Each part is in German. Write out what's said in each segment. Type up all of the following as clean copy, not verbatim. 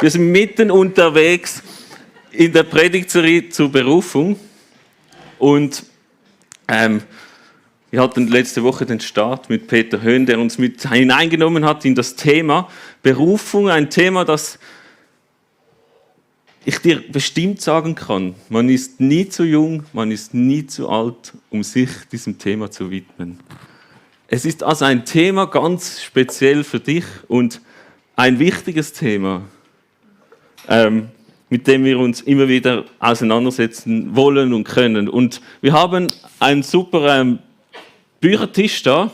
Wir sind mitten unterwegs in der Predigtserie zur Berufung. Und wir hatten letzte Woche den Start mit Peter Höhn, der uns mit hineingenommen hat in das Thema Berufung. Ein Thema, das ich dir bestimmt sagen kann. Man ist nie zu jung, man ist nie zu alt, um sich diesem Thema zu widmen. Es ist also ein Thema ganz speziell für dich und ein wichtiges Thema, mit dem wir uns immer wieder auseinandersetzen wollen und können. Und wir haben einen super Büchertisch da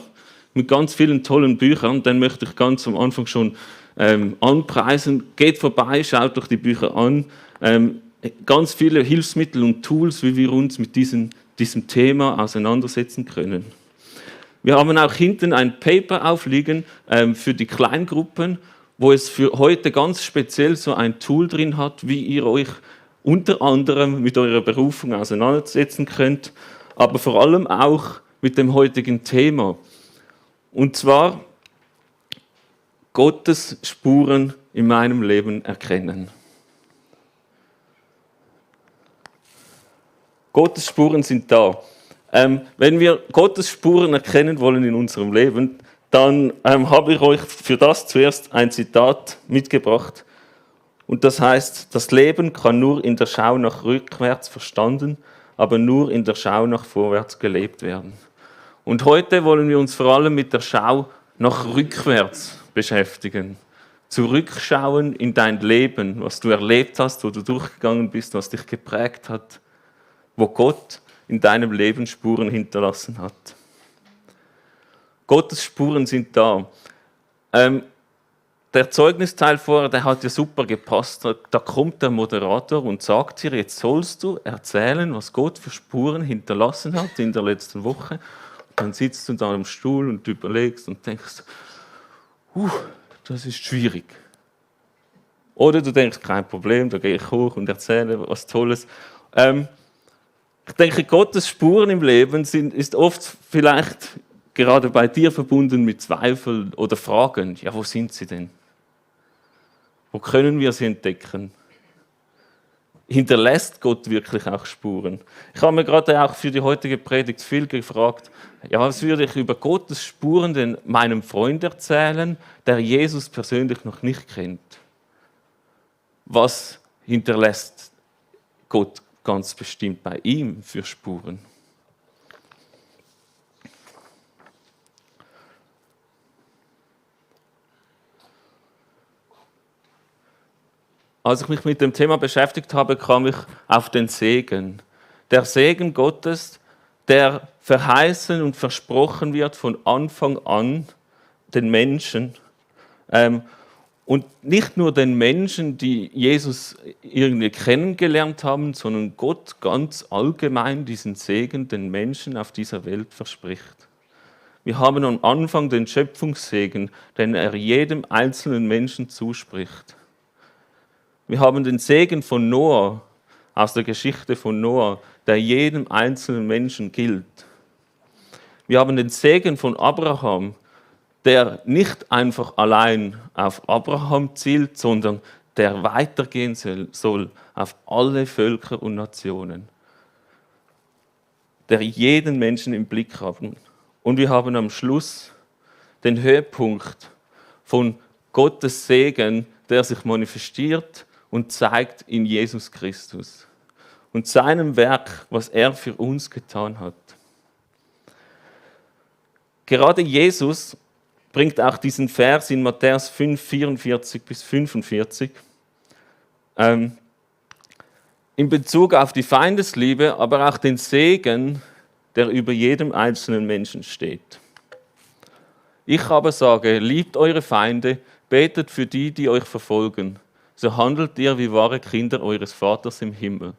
mit ganz vielen tollen Büchern. Den möchte ich ganz am Anfang schon anpreisen. Geht vorbei, schaut euch die Bücher an. Ganz viele Hilfsmittel und Tools, wie wir uns mit diesem Thema auseinandersetzen können. Wir haben auch hinten ein Paper aufliegen für die Kleingruppen, wo es für heute ganz speziell so ein Tool drin hat, wie ihr euch unter anderem mit eurer Berufung auseinandersetzen könnt, aber vor allem auch mit dem heutigen Thema. Und zwar Gottes Spuren in meinem Leben erkennen. Gottes Spuren sind da. Wenn wir Gottes Spuren erkennen wollen in unserem Leben, dann habe ich euch für das zuerst ein Zitat mitgebracht. Und das heißt, das Leben kann nur in der Schau nach rückwärts verstanden, aber nur in der Schau nach vorwärts gelebt werden. Und heute wollen wir uns vor allem mit der Schau nach rückwärts beschäftigen. Zurückschauen in dein Leben, was du erlebt hast, wo du durchgegangen bist, was dich geprägt hat, wo Gott in deinem Leben Spuren hinterlassen hat. Gottes Spuren sind da. Der Zeugnisteil vorher, der hat ja super gepasst. Da kommt der Moderator und sagt dir, jetzt sollst du erzählen, was Gott für Spuren hinterlassen hat in der letzten Woche. Und dann sitzt du da am Stuhl und überlegst und denkst, das ist schwierig. Oder du denkst, kein Problem, da gehe ich hoch und erzähle was Tolles. Ich denke, Gottes Spuren im Leben ist oft vielleicht gerade bei dir verbunden mit Zweifeln oder Fragen. Ja, wo sind sie denn? Wo können wir sie entdecken? Hinterlässt Gott wirklich auch Spuren? Ich habe mir gerade auch für die heutige Predigt viel gefragt, ja, was würde ich über Gottes Spuren denn meinem Freund erzählen, der Jesus persönlich noch nicht kennt? Was hinterlässt Gott ganz bestimmt bei ihm für Spuren? Als ich mich mit dem Thema beschäftigt habe, kam ich auf den Segen. Der Segen Gottes, der verheißen und versprochen wird von Anfang an den Menschen. Und nicht nur den Menschen, die Jesus irgendwie kennengelernt haben, sondern Gott ganz allgemein diesen Segen den Menschen auf dieser Welt verspricht. Wir haben am Anfang den Schöpfungssegen, den er jedem einzelnen Menschen zuspricht. Wir haben den Segen von Noah, aus der Geschichte von Noah, der jedem einzelnen Menschen gilt. Wir haben den Segen von Abraham, der nicht einfach allein auf Abraham zielt, sondern der weitergehen soll auf alle Völker und Nationen. Der jeden Menschen im Blick hat. Und wir haben am Schluss den Höhepunkt von Gottes Segen, der sich manifestiert und zeigt in Jesus Christus und seinem Werk, was er für uns getan hat. Gerade Jesus bringt auch diesen Vers in Matthäus 5, 44 bis 45 in Bezug auf die Feindesliebe, aber auch den Segen, der über jedem einzelnen Menschen steht. Ich aber sage, liebt eure Feinde, betet für die, die euch verfolgen. So handelt ihr wie wahre Kinder eures Vaters im Himmel.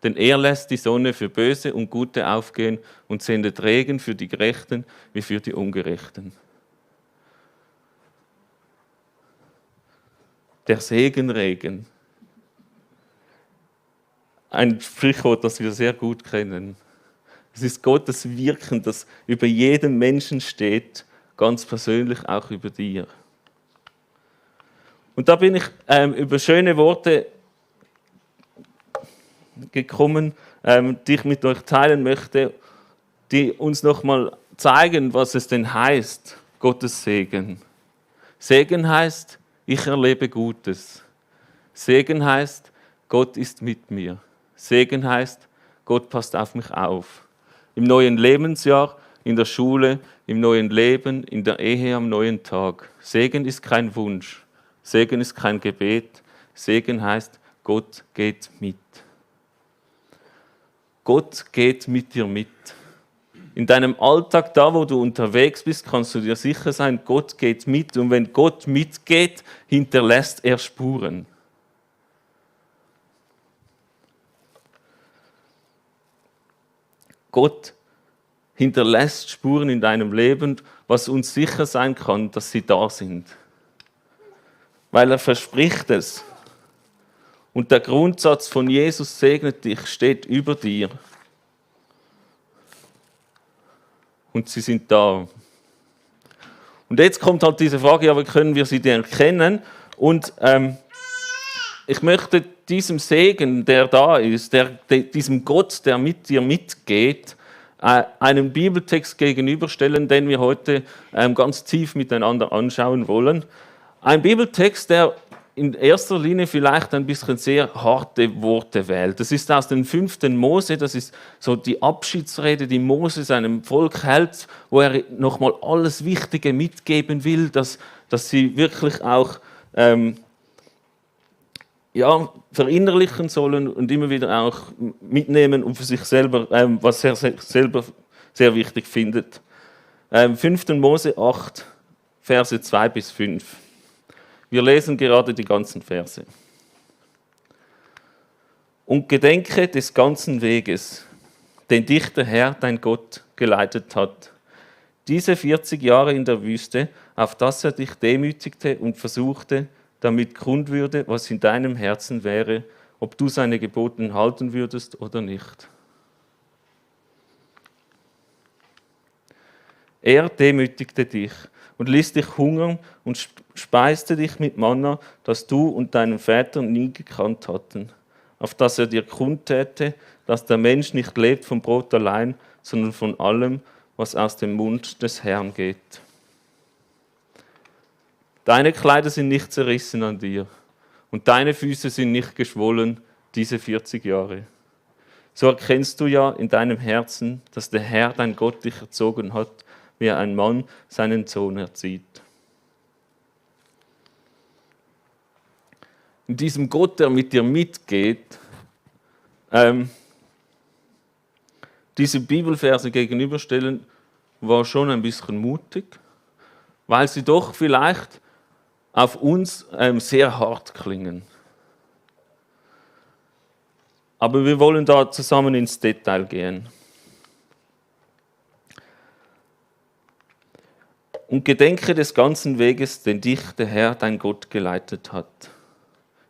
Denn er lässt die Sonne für Böse und Gute aufgehen und sendet Regen für die Gerechten wie für die Ungerechten. Der Segenregen. Ein Sprichwort, das wir sehr gut kennen. Es ist Gottes Wirken, das über jedem Menschen steht, ganz persönlich auch über dir. Und da bin ich über schöne Worte gekommen, die ich mit euch teilen möchte, die uns nochmal zeigen, was es denn heißt, Gottes Segen. Segen heißt, ich erlebe Gutes. Segen heißt, Gott ist mit mir. Segen heißt, Gott passt auf mich auf. Im neuen Lebensjahr, in der Schule, im neuen Leben, in der Ehe am neuen Tag. Segen ist kein Wunsch. Segen ist kein Gebet. Segen heißt, Gott geht mit. Gott geht mit dir mit. In deinem Alltag, da wo du unterwegs bist, kannst du dir sicher sein, Gott geht mit. Und wenn Gott mitgeht, hinterlässt er Spuren. Gott hinterlässt Spuren in deinem Leben, was uns sicher sein kann, dass sie da sind. Weil er verspricht es. Und der Grundsatz von Jesus segnet dich steht über dir. Und sie sind da. Und jetzt kommt halt diese Frage, ja, wie können wir sie denn erkennen? Und ich möchte diesem Segen, der da ist, diesem Gott, der mit dir mitgeht, einen Bibeltext gegenüberstellen, den wir heute ganz tief miteinander anschauen wollen. Ein Bibeltext, der in erster Linie vielleicht ein bisschen sehr harte Worte wählt. Das ist aus dem 5. Mose, das ist so die Abschiedsrede, die Mose seinem Volk hält, wo er nochmal alles Wichtige mitgeben will, dass sie wirklich auch verinnerlichen sollen und immer wieder auch mitnehmen und für sich selber, was er selber sehr wichtig findet. 5. Mose 8, Verse 2 bis 5. Wir lesen gerade die ganzen Verse. Und gedenke des ganzen Weges, den dich der Herr, dein Gott, geleitet hat. Diese 40 Jahre in der Wüste, auf das er dich demütigte und versuchte, damit kund würde, was in deinem Herzen wäre, ob du seine Gebote halten würdest oder nicht. Er demütigte dich und ließ dich hungern und speiste dich mit Manna, das du und deinen Vätern nie gekannt hatten, auf das er dir kundtäte, dass der Mensch nicht lebt vom Brot allein, sondern von allem, was aus dem Mund des Herrn geht. Deine Kleider sind nicht zerrissen an dir und deine Füße sind nicht geschwollen diese 40 Jahre. So erkennst du ja in deinem Herzen, dass der Herr, dein Gott, dich erzogen hat, wie ein Mann seinen Sohn erzieht. In diesem Gott, der mit dir mitgeht, diese Bibelverse gegenüberstellen, war schon ein bisschen mutig, weil sie doch vielleicht auf uns sehr hart klingen. Aber wir wollen da zusammen ins Detail gehen. Und gedenke des ganzen Weges, den dich der Herr, dein Gott, geleitet hat.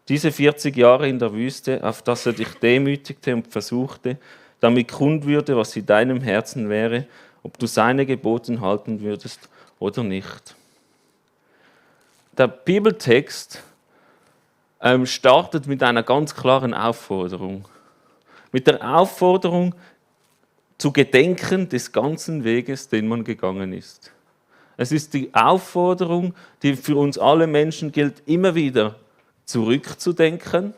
Diese 40 Jahre in der Wüste, auf das er dich demütigte und versuchte, damit kund würde, was in deinem Herzen wäre, ob du seine Gebote halten würdest oder nicht. Der Bibeltext startet mit einer ganz klaren Aufforderung. Mit der Aufforderung zu gedenken des ganzen Weges, den man gegangen ist. Es ist die Aufforderung, die für uns alle Menschen gilt, immer wieder zurückzudenken,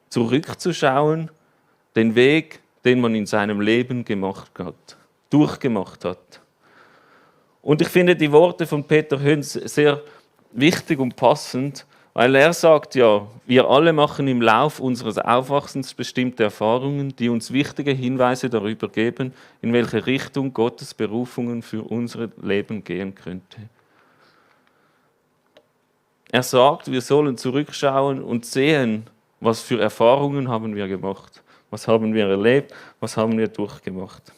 zurückzuschauen, den Weg, den man in seinem Leben gemacht hat, durchgemacht hat. Und ich finde die Worte von Peter Höns sehr wichtig und passend, weil er sagt ja, wir alle machen im Lauf unseres Aufwachsens bestimmte Erfahrungen, die uns wichtige Hinweise darüber geben, in welche Richtung Gottes Berufungen für unser Leben gehen könnte. Er sagt, wir sollen zurückschauen und sehen, was für Erfahrungen haben wir gemacht, was haben wir erlebt, was haben wir durchgemacht.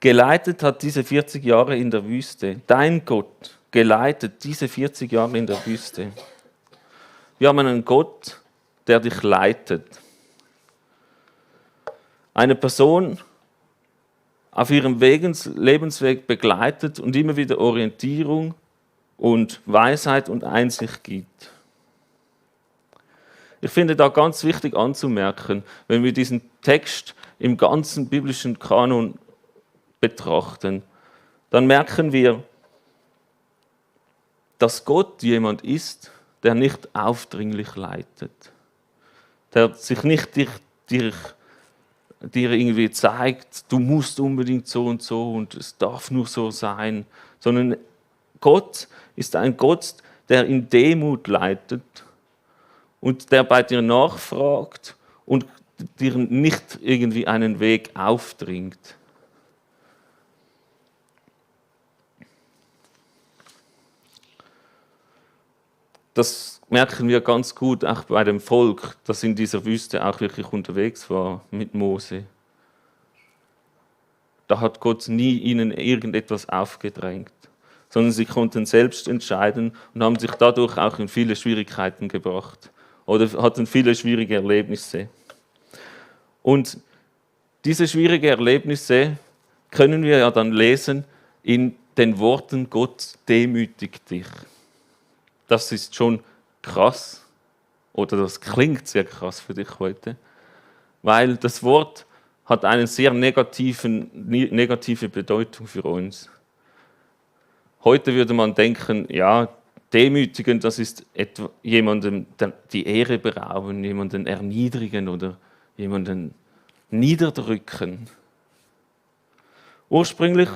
Geleitet hat diese 40 Jahre in der Wüste. Dein Gott geleitet diese 40 Jahre in der Wüste. Wir haben einen Gott, der dich leitet. Eine Person auf ihrem Lebensweg begleitet und immer wieder Orientierung und Weisheit und Einsicht gibt. Ich finde da ganz wichtig anzumerken, wenn wir diesen Text im ganzen biblischen Kanon betrachten, dann merken wir, dass Gott jemand ist, der nicht aufdringlich leitet, der sich nicht dir irgendwie zeigt, du musst unbedingt so und es darf nur so sein, sondern Gott ist ein Gott, der in Demut leitet und der bei dir nachfragt und dir nicht irgendwie einen Weg aufdringt. Das merken wir ganz gut auch bei dem Volk, das in dieser Wüste auch wirklich unterwegs war mit Mose. Da hat Gott nie ihnen irgendetwas aufgedrängt, sondern sie konnten selbst entscheiden und haben sich dadurch auch in viele Schwierigkeiten gebracht oder hatten viele schwierige Erlebnisse. Und diese schwierigen Erlebnisse können wir ja dann lesen in den Worten, Gott demütigt dich. Das ist schon krass, oder das klingt sehr krass für dich heute, weil das Wort hat eine sehr negative Bedeutung für uns. Heute würde man denken, ja, demütigen, das ist jemandem die Ehre berauben, jemanden erniedrigen oder jemanden niederdrücken. Ursprünglich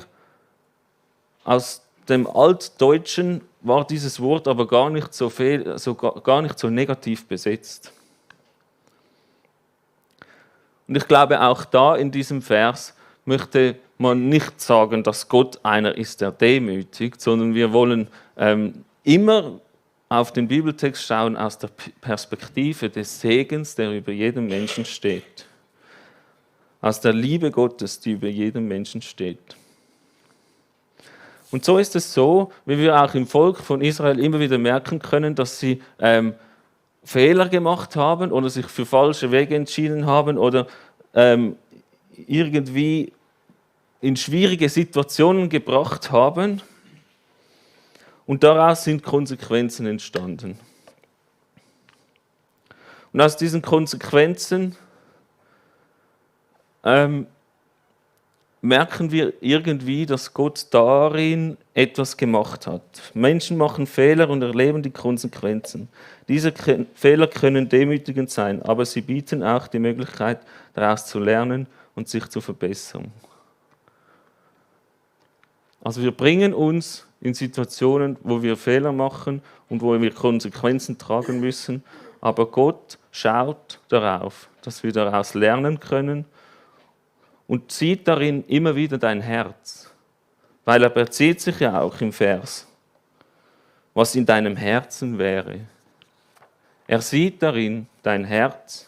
aus dem Altdeutschen war dieses Wort aber gar nicht so negativ besetzt. Und ich glaube, auch da in diesem Vers möchte man nicht sagen, dass Gott einer ist, der demütigt, sondern wir wollen immer auf den Bibeltext schauen aus der Perspektive des Segens, der über jedem Menschen steht. Aus der Liebe Gottes, die über jedem Menschen steht. Und so ist es so, wie wir auch im Volk von Israel immer wieder merken können, dass sie Fehler gemacht haben oder sich für falsche Wege entschieden haben oder irgendwie in schwierige Situationen gebracht haben. Und daraus sind Konsequenzen entstanden. Und aus diesen Konsequenzen merken wir irgendwie, dass Gott darin etwas gemacht hat. Menschen machen Fehler und erleben die Konsequenzen. Diese Fehler können demütigend sein, aber sie bieten auch die Möglichkeit, daraus zu lernen und sich zu verbessern. Also wir bringen uns in Situationen, wo wir Fehler machen und wo wir Konsequenzen tragen müssen, aber Gott schaut darauf, dass wir daraus lernen können und sieht darin immer wieder dein Herz, weil er bezieht sich ja auch im Vers, was in deinem Herzen wäre. Er sieht darin dein Herz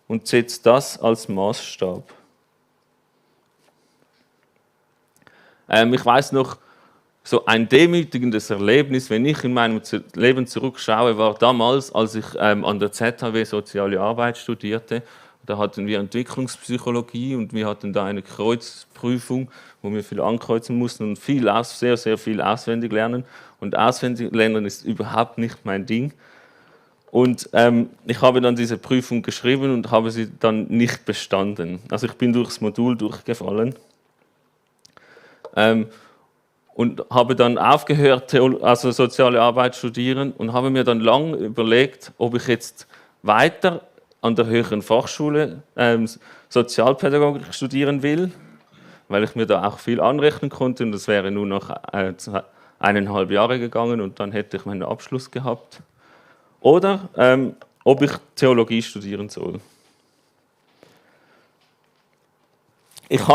und setzt das als Maßstab. Ich weiß noch, so ein demütigendes Erlebnis, wenn ich in meinem Leben zurückschaue, war damals, als ich an der ZHW Soziale Arbeit studierte. Da hatten wir Entwicklungspsychologie und wir hatten da eine Kreuzprüfung, wo wir viel ankreuzen mussten und sehr, sehr viel auswendig lernen. Und auswendig lernen ist überhaupt nicht mein Ding. Und ich habe dann diese Prüfung geschrieben und habe sie dann nicht bestanden. Also ich bin durchs Modul durchgefallen. Und habe dann aufgehört, also soziale Arbeit studieren und habe mir dann lange überlegt, ob ich jetzt weiter an der Höheren Fachschule Sozialpädagogik studieren will, weil ich mir da auch viel anrechnen konnte und das wäre nur noch 1,5 Jahre gegangen und dann hätte ich meinen Abschluss gehabt. Oder ob ich Theologie studieren soll. Ich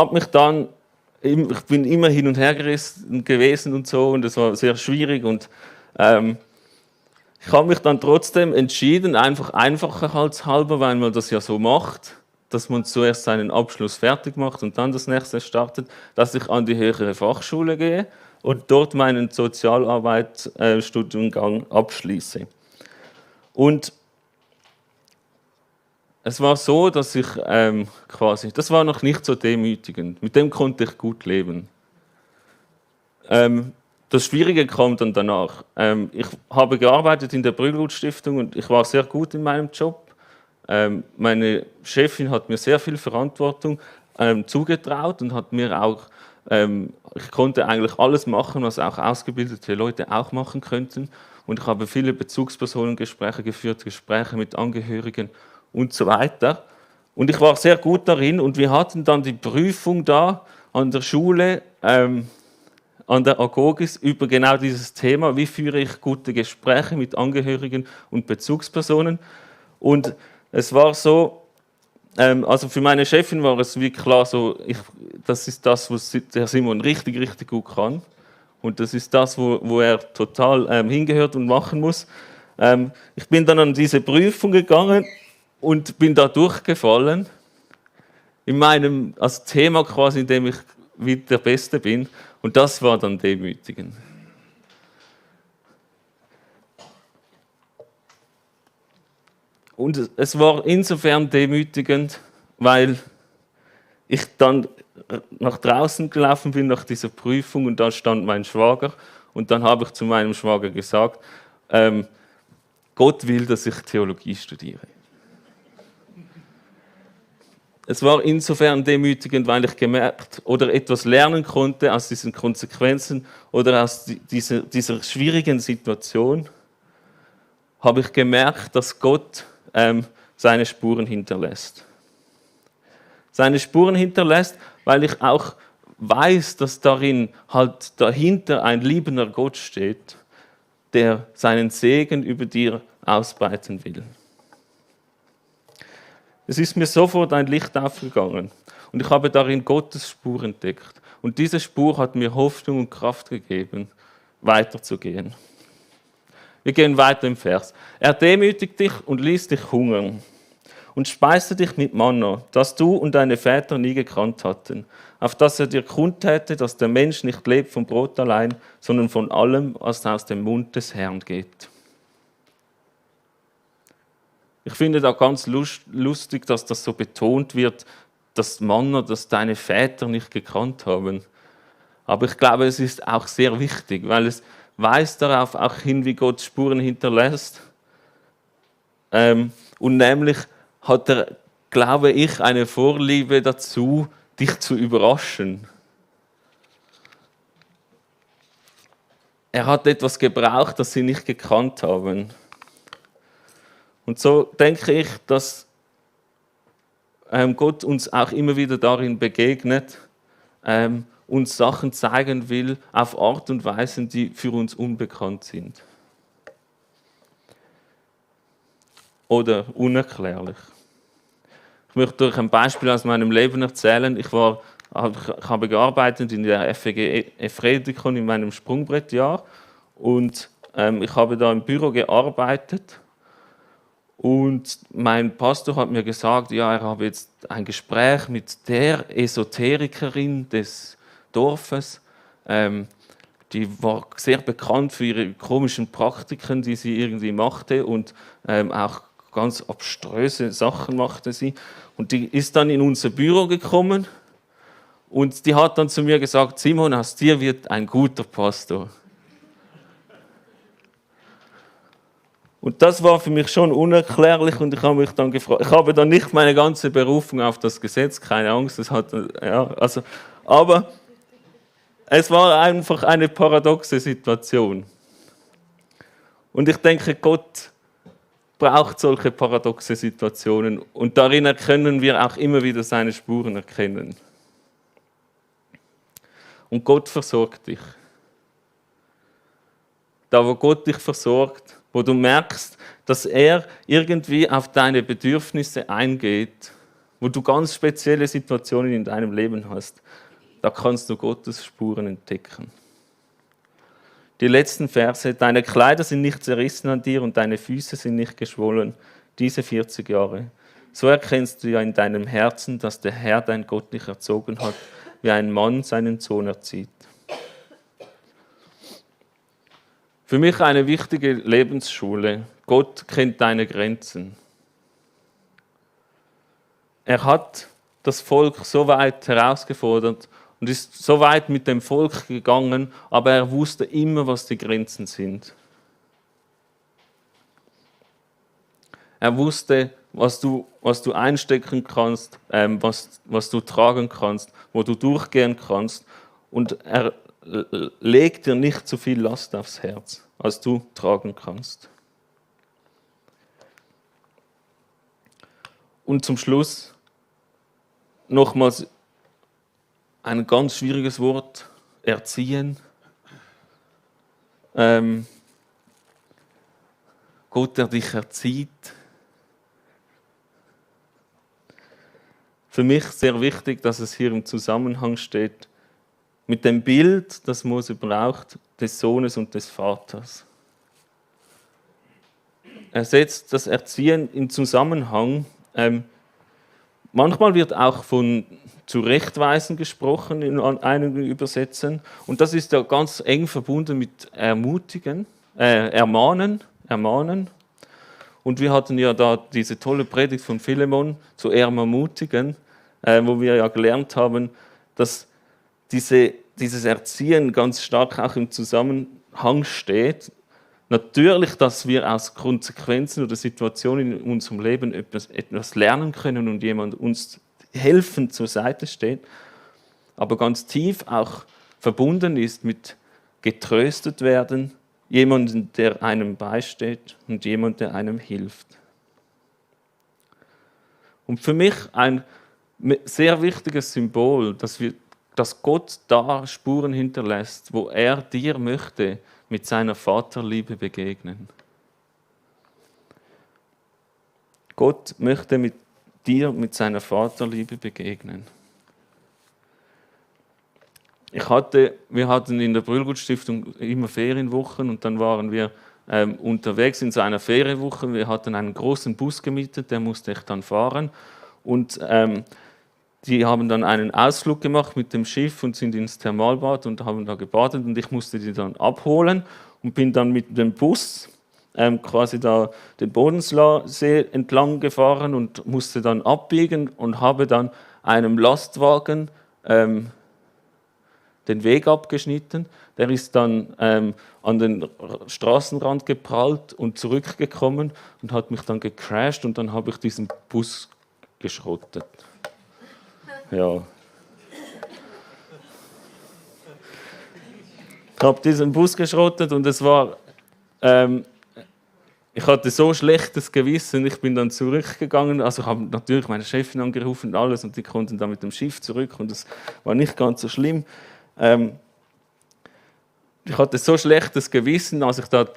bin immer hin und her gerissen gewesen und so und es war sehr schwierig und ich habe mich dann trotzdem entschieden, einfacher, weil man das ja so macht, dass man zuerst seinen Abschluss fertig macht und dann das nächste startet, dass ich an die höhere Fachschule gehe und dort meinen Sozialarbeit-Studiengang abschließe. Und es war so, dass ich das war noch nicht so demütigend. Mit dem konnte ich gut leben. Das Schwierige kam dann danach. Ich habe gearbeitet in der Brühlgut-Stiftung und ich war sehr gut in meinem Job. Meine Chefin hat mir sehr viel Verantwortung zugetraut und hat mir auch, ich konnte eigentlich alles machen, was auch ausgebildete Leute auch machen könnten. Und ich habe viele Bezugspersonengespräche geführt, Gespräche mit Angehörigen und so weiter. Und ich war sehr gut darin und wir hatten dann die Prüfung da an der Schule, an der Agogis über genau dieses Thema, wie führe ich gute Gespräche mit Angehörigen und Bezugspersonen. Und es war so, also für meine Chefin war es wie klar so, das ist das, was der Simon richtig, richtig gut kann. Und das ist das, wo er total hingehört und machen muss. Ich bin dann an diese Prüfung gegangen und bin da durchgefallen. In meinem als Thema quasi, in dem ich wie der Beste bin. Und das war dann demütigend. Und es war insofern demütigend, weil ich dann nach draußen gelaufen bin nach dieser Prüfung und da stand mein Schwager und dann habe ich zu meinem Schwager gesagt, Gott will, dass ich Theologie studiere. Es war insofern demütigend, weil ich gemerkt oder etwas lernen konnte aus diesen Konsequenzen oder aus dieser schwierigen Situation, habe ich gemerkt, dass Gott seine Spuren hinterlässt. Seine Spuren hinterlässt, weil ich auch weiß, dass darin halt dahinter ein liebender Gott steht, der seinen Segen über dir ausbreiten will. Es ist mir sofort ein Licht aufgegangen und ich habe darin Gottes Spur entdeckt. Und diese Spur hat mir Hoffnung und Kraft gegeben, weiterzugehen. Wir gehen weiter im Vers. Er demütigt dich und ließ dich hungern und speiste dich mit Manna, das du und deine Väter nie gekannt hatten, auf das er dir kundtäte, dass der Mensch nicht lebt vom Brot allein, sondern von allem, was aus dem Mund des Herrn geht. Ich finde da ganz lustig, dass das so betont wird, das Manna, das deine Väter nicht gekannt haben. Aber ich glaube, es ist auch sehr wichtig, weil es weist darauf auch hin, wie Gott Spuren hinterlässt. Und nämlich hat er, glaube ich, eine Vorliebe dazu, dich zu überraschen. Er hat etwas gebraucht, das sie nicht gekannt haben. Und so denke ich, dass Gott uns auch immer wieder darin begegnet, uns Sachen zeigen will, auf Art und Weisen, die für uns unbekannt sind. Oder unerklärlich. Ich möchte euch ein Beispiel aus meinem Leben erzählen. Ich habe gearbeitet in der FEG Efredikon in meinem Sprungbrettjahr und ich habe da im Büro gearbeitet. Und mein Pastor hat mir gesagt, ja, er habe jetzt ein Gespräch mit der Esoterikerin des Dorfes. Die war sehr bekannt für ihre komischen Praktiken, die sie irgendwie machte und auch ganz abstruse Sachen machte sie. Und die ist dann in unser Büro gekommen und die hat dann zu mir gesagt, Simon, aus dir wird ein guter Pastor. Und das war für mich schon unerklärlich und ich habe mich dann gefragt, ich habe dann nicht meine ganze Berufung auf das Gesetz, keine Angst, aber es war einfach eine paradoxe Situation. Und ich denke, Gott braucht solche paradoxe Situationen und darin können wir auch immer wieder seine Spuren erkennen. Und Gott versorgt dich. Da, wo Gott dich versorgt, wo du merkst, dass er irgendwie auf deine Bedürfnisse eingeht, wo du ganz spezielle Situationen in deinem Leben hast, da kannst du Gottes Spuren entdecken. Die letzten Verse, deine Kleider sind nicht zerrissen an dir und deine Füße sind nicht geschwollen, diese 40 Jahre. So erkennst du ja in deinem Herzen, dass der Herr dein Gott dich erzogen hat, wie ein Mann seinen Sohn erzieht. Für mich eine wichtige Lebensschule. Gott kennt deine Grenzen. er hat das Volk so weit herausgefordert und ist so weit mit dem Volk gegangen, aber er wusste immer, was die Grenzen sind. Er wusste, was du einstecken kannst, was du tragen kannst, wo du durchgehen kannst. Und er legt dir nicht so viel Last aufs Herz, als du tragen kannst. Und zum Schluss nochmals ein ganz schwieriges Wort, erziehen. Gott, der dich erzieht. Für mich sehr wichtig, dass es hier im Zusammenhang steht mit dem Bild, das Mose braucht, des Sohnes und des Vaters. Er setzt das Erziehen in Zusammenhang. Manchmal wird auch von Zurechtweisen gesprochen in einigen Übersetzungen. Und das ist ja ganz eng verbunden mit Ermahnen. Und wir hatten ja da diese tolle Predigt von Philemon zu Ermutigen, wo wir ja gelernt haben, dass dieses Erziehen ganz stark auch im Zusammenhang steht. Natürlich, dass wir aus Konsequenzen oder Situationen in unserem Leben etwas lernen können und jemand uns helfend zur Seite steht, aber ganz tief auch verbunden ist mit getröstet werden, jemanden, der einem beisteht und jemand, der einem hilft. Und für mich ein sehr wichtiges Symbol, dass Gott da Spuren hinterlässt, wo er dir möchte mit seiner Vaterliebe begegnen. Gott möchte mit dir mit seiner Vaterliebe begegnen. Wir hatten in der Brühlgut-Stiftung immer Ferienwochen und dann waren wir unterwegs in so einer Ferienwoche. Wir hatten einen großen Bus gemietet, der musste ich dann fahren und die haben dann einen Ausflug gemacht mit dem Schiff und sind ins Thermalbad und haben da gebadet und ich musste die dann abholen und bin dann mit dem Bus quasi da den Bodensee entlang gefahren und musste dann abbiegen und habe dann einem Lastwagen den Weg abgeschnitten. Der ist dann an den Straßenrand geprallt und zurückgekommen und hat mich dann gecrasht und dann habe ich diesen Bus geschrottet. Ja. Ich habe diesen Bus geschrottet und es war, ich hatte so schlechtes Gewissen, ich bin dann zurückgegangen, also habe natürlich meine Chefin angerufen und alles und die konnten dann mit dem Schiff zurück und es war nicht ganz so schlimm. Ich hatte so schlechtes Gewissen, als ich da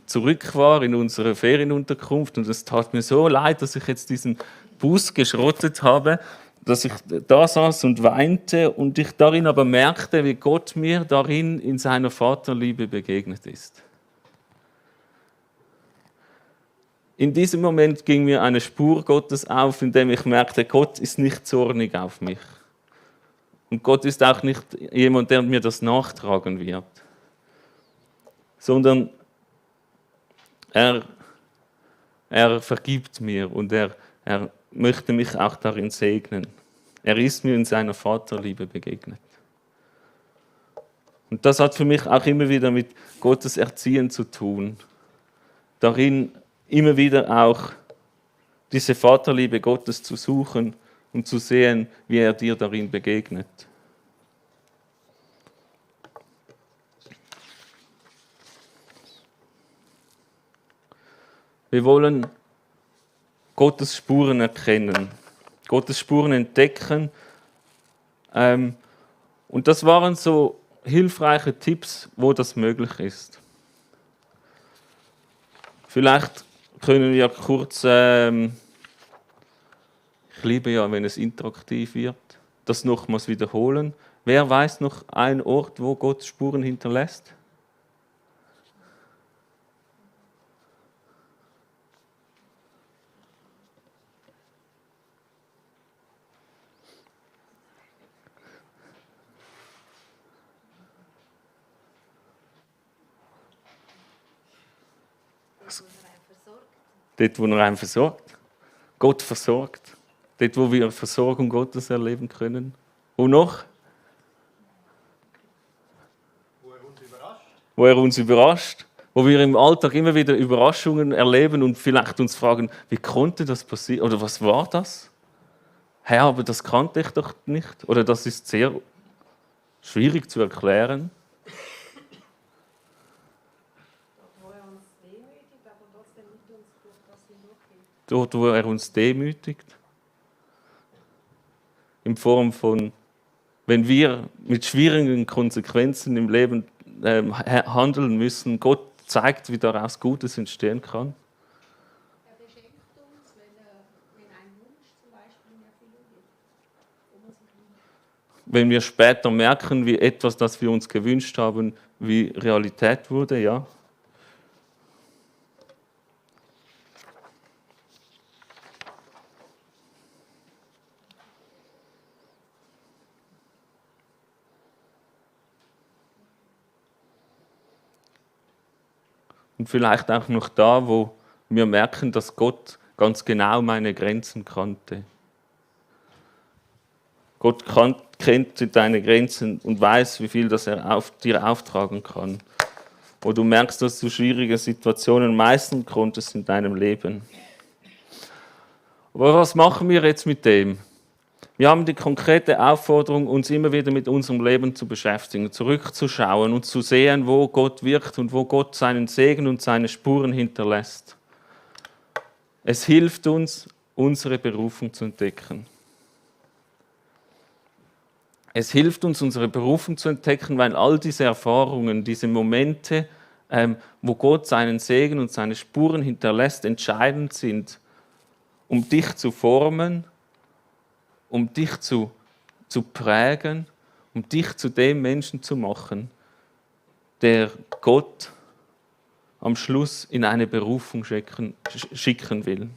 zurück war in unsere Ferienunterkunft und es tat mir so leid, dass ich jetzt diesen Bus geschrottet habe, dass ich da saß und weinte und ich darin aber merkte, wie Gott mir darin in seiner Vaterliebe begegnet ist. In diesem Moment ging mir eine Spur Gottes auf, in dem ich merkte, Gott ist nicht zornig auf mich. Und Gott ist auch nicht jemand, der mir das nachtragen wird, sondern er vergibt mir und er möchte mich auch darin segnen. Er ist mir in seiner Vaterliebe begegnet. Und das hat für mich auch immer wieder mit Gottes Erziehen zu tun. Darin immer wieder auch diese Vaterliebe Gottes zu suchen und zu sehen, wie er dir darin begegnet. Wir wollen Gottes Spuren erkennen, Gottes Spuren entdecken. Und das waren so hilfreiche Tipps, wo das möglich ist. Vielleicht können wir kurz, ich liebe ja, wenn es interaktiv wird, das nochmals wiederholen. Wer weiß noch einen Ort, wo Gott Spuren hinterlässt? Dort, wo er einen versorgt. Gott versorgt. Dort, wo wir Versorgung Gottes erleben können. Und noch? Wo er uns überrascht. Wo wir im Alltag immer wieder Überraschungen erleben und vielleicht uns fragen, wie konnte das passieren? Oder was war das? Herr, aber das kannte ich doch nicht. Oder das ist sehr schwierig zu erklären. Dort, wo er uns demütigt. In Form von, wenn wir mit schwierigen Konsequenzen im Leben handeln müssen, Gott zeigt, wie daraus Gutes entstehen kann. Er beschenkt uns, wenn ein Wunsch zum Beispiel in Erfüllung geht, wo man sich wünscht. Wenn wir später merken, wie etwas, das wir uns gewünscht haben, wie Realität wurde, ja. Und vielleicht auch noch da, wo wir merken, dass Gott ganz genau meine Grenzen kannte. Gott kennt deine Grenzen und weiß, wie viel das er dir auftragen kann. Wo du merkst, dass du schwierige Situationen meistern konntest in deinem Leben. Aber was machen wir jetzt mit dem? Wir haben die konkrete Aufforderung, uns immer wieder mit unserem Leben zu beschäftigen, zurückzuschauen und zu sehen, wo Gott wirkt und wo Gott seinen Segen und seine Spuren hinterlässt. Es hilft uns, unsere Berufung zu entdecken. Es hilft uns, unsere Berufung zu entdecken, weil all diese Erfahrungen, diese Momente, wo Gott seinen Segen und seine Spuren hinterlässt, entscheidend sind, um dich zu formen, um dich zu prägen, um dich zu dem Menschen zu machen, der Gott am Schluss in eine Berufung schicken will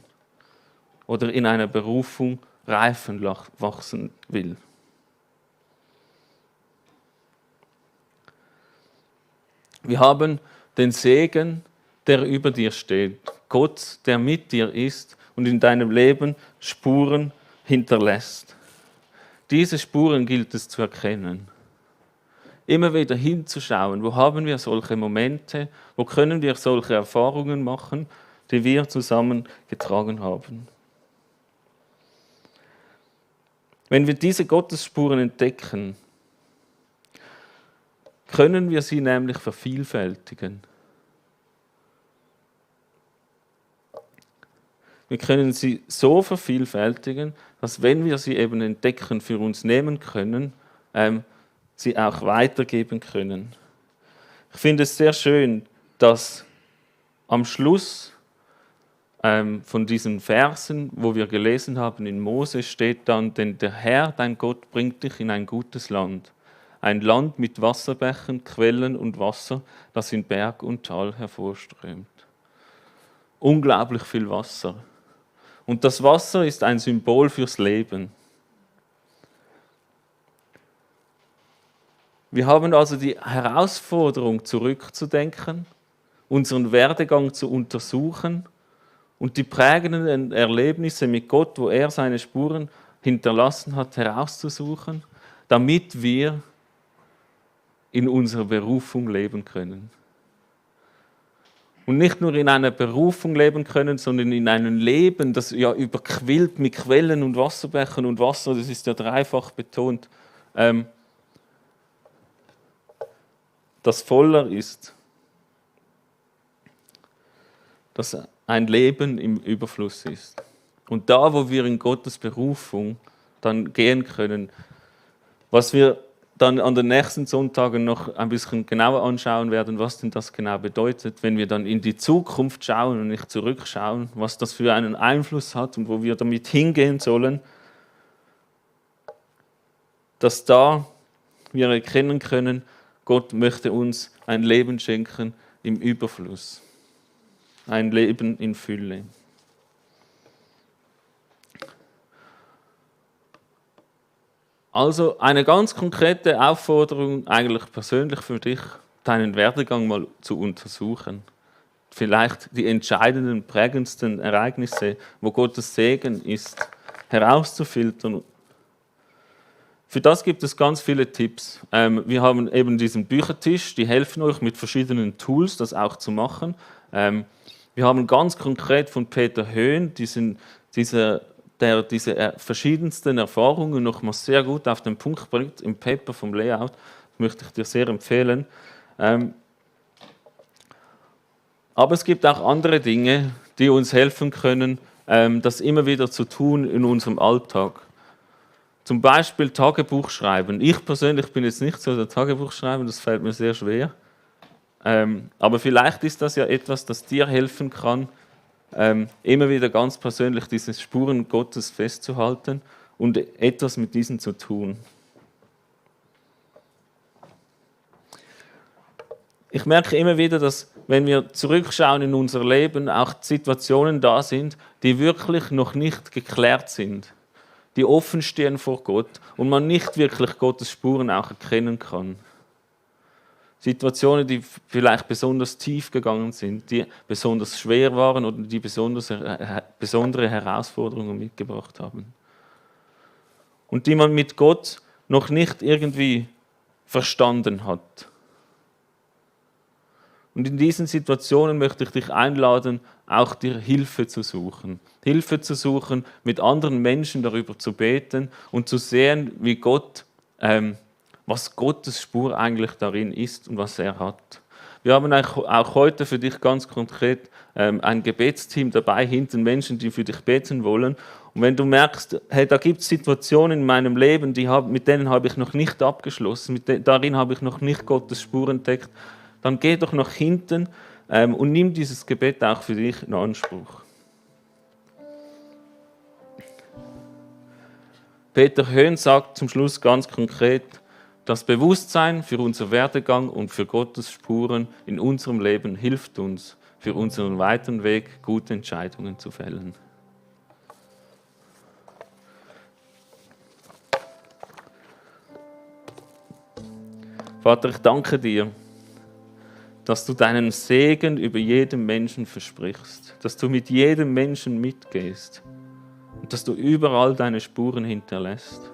oder in einer Berufung reifen wachsen will. Wir haben den Segen, der über dir steht. Gott, der mit dir ist und in deinem Leben Spuren hinterlässt. Diese Spuren gilt es zu erkennen. Immer wieder hinzuschauen, wo haben wir solche Momente, wo können wir solche Erfahrungen machen, die wir zusammen getragen haben. Wenn wir diese Gottesspuren entdecken, können wir sie nämlich vervielfältigen. Wir können sie so vervielfältigen, dass wenn wir sie eben entdecken, für uns nehmen können, sie auch weitergeben können. Ich finde es sehr schön, dass am Schluss von diesen Versen, wo wir gelesen haben in Mose, steht dann, denn der Herr, dein Gott, bringt dich in ein gutes Land. Ein Land mit Wasserbächen, Quellen und Wasser, das in Berg und Tal hervorströmt. Unglaublich viel Wasser. Und das Wasser ist ein Symbol fürs Leben. Wir haben also die Herausforderung, zurückzudenken, unseren Werdegang zu untersuchen und die prägenden Erlebnisse mit Gott, wo er seine Spuren hinterlassen hat, herauszusuchen, damit wir in unserer Berufung leben können. Und nicht nur in einer Berufung leben können, sondern in einem Leben, das ja überquillt mit Quellen und Wasserbächen und Wasser, das ist ja dreifach betont, das voller ist. Das ein Leben im Überfluss ist. Und da, wo wir in Gottes Berufung dann gehen können, was wir dann an den nächsten Sonntagen noch ein bisschen genauer anschauen werden, was denn das genau bedeutet, wenn wir dann in die Zukunft schauen und nicht zurückschauen, was das für einen Einfluss hat und wo wir damit hingehen sollen, dass da wir erkennen können, Gott möchte uns ein Leben schenken im Überfluss, ein Leben in Fülle. Also eine ganz konkrete Aufforderung, eigentlich persönlich für dich, deinen Werdegang mal zu untersuchen. Vielleicht die entscheidenden, prägendsten Ereignisse, wo Gottes Segen ist, herauszufiltern. Für das gibt es ganz viele Tipps. Wir haben eben diesen Büchertisch, die helfen euch mit verschiedenen Tools, das auch zu machen. Wir haben ganz konkret von Peter Höhn diese verschiedensten Erfahrungen nochmal sehr gut auf den Punkt bringt im Paper vom Layout. Das möchte ich dir sehr empfehlen. Aber es gibt auch andere Dinge, die uns helfen können, das immer wieder zu tun in unserem Alltag. Zum Beispiel Tagebuch schreiben. Ich persönlich bin jetzt nicht so der Tagebuchschreiber, das fällt mir sehr schwer. Aber vielleicht ist das ja etwas, das dir helfen kann, immer wieder ganz persönlich diese Spuren Gottes festzuhalten und etwas mit diesen zu tun. Ich merke immer wieder, dass, wenn wir zurückschauen in unser Leben, auch Situationen da sind, die wirklich noch nicht geklärt sind, die offen stehen vor Gott und man nicht wirklich Gottes Spuren auch erkennen kann. Situationen, die vielleicht besonders tief gegangen sind, die besonders schwer waren oder die besondere Herausforderungen mitgebracht haben. Und die man mit Gott noch nicht irgendwie verstanden hat. Und in diesen Situationen möchte ich dich einladen, auch dir Hilfe zu suchen. Hilfe zu suchen, mit anderen Menschen darüber zu beten und zu sehen, wie Gott, was Gottes Spur eigentlich darin ist und was er hat. Wir haben auch heute für dich ganz konkret ein Gebetsteam dabei, hinten Menschen, die für dich beten wollen. Und wenn du merkst, hey, da gibt es Situationen in meinem Leben, mit denen habe ich noch nicht abgeschlossen, darin habe ich noch nicht Gottes Spur entdeckt, dann geh doch nach hinten und nimm dieses Gebet auch für dich in Anspruch. Peter Höhn sagt zum Schluss ganz konkret, das Bewusstsein für unser Werdegang und für Gottes Spuren in unserem Leben hilft uns, für unseren weiteren Weg gute Entscheidungen zu fällen. Vater, ich danke dir, dass du deinen Segen über jeden Menschen versprichst, dass du mit jedem Menschen mitgehst und dass du überall deine Spuren hinterlässt.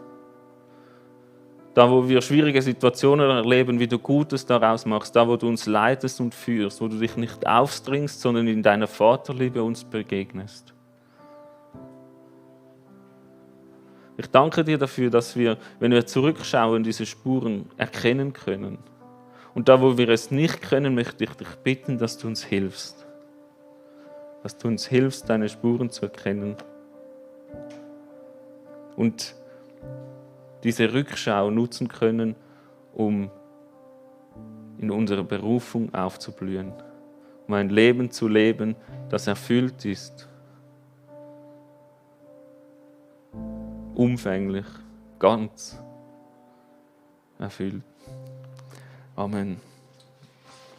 Da, wo wir schwierige Situationen erleben, wie du Gutes daraus machst, da, wo du uns leitest und führst, wo du dich nicht aufdringst, sondern in deiner Vaterliebe uns begegnest. Ich danke dir dafür, dass wir, wenn wir zurückschauen, diese Spuren erkennen können. Und da, wo wir es nicht können, möchte ich dich bitten, dass du uns hilfst. Dass du uns hilfst, deine Spuren zu erkennen. Und diese Rückschau nutzen können, um in unserer Berufung aufzublühen. Um ein Leben zu leben, das erfüllt ist. Umfänglich, ganz erfüllt. Amen.